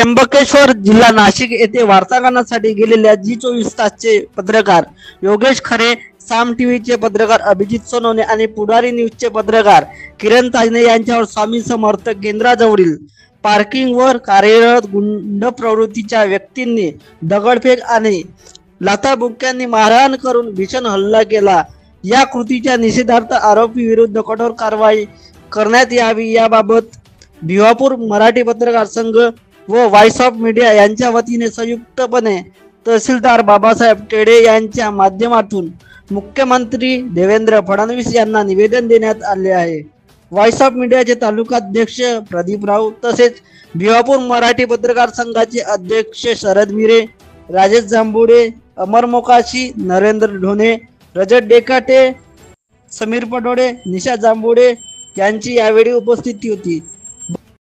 त्र्यंबकेश्वर जिल्हा नाशिक येथे वार्तांकनासाठी गेलेल्या जी24 तासचे पत्रकार योगेश खरे, साम टीव्हीचे पत्रकार अभिजित सोनवणे आणि पुढारी न्यूजचे पत्रकार किरण ताजने यांच्यावर स्वामी समर्थ केंद्राजवळील पार्किंगवर कार्यरत गुंड प्रवृत्तीच्या व्यक्तींनी दगडफेक आणि लाथाबुक्क्यांनी मारहाण करून भीषण हल्ला केला। या कृतीच्या निषेधार्थ आरोपी विरुद्ध कठोर कारवाई करण्यात यावी याबाबत भिवापूर मराठी पत्रकार संघ व व्हॉइस ऑफ मीडिया यांच्या वतीने संयुक्तपणे तहसीलदार बाबासाहेब टेडे यांच्या माध्यमातून मुख्यमंत्री देवेंद्र फडणवीस यांना निवेदन देण्यात आले आहे। व्हॉइस ऑफ मीडियाचे तालुकाध्यक्ष प्रदीप राऊत तसेच भिवापूर मराठी पत्रकार संघाचे अध्यक्ष शरद मिरे, राजेश जांभुडे, अमर मोकाशी, नरेंद्र ढोणे, रजत डेकाटे, समीर पटोडे, निशा जांभुडे यांची यावेळी उपस्थिती होती।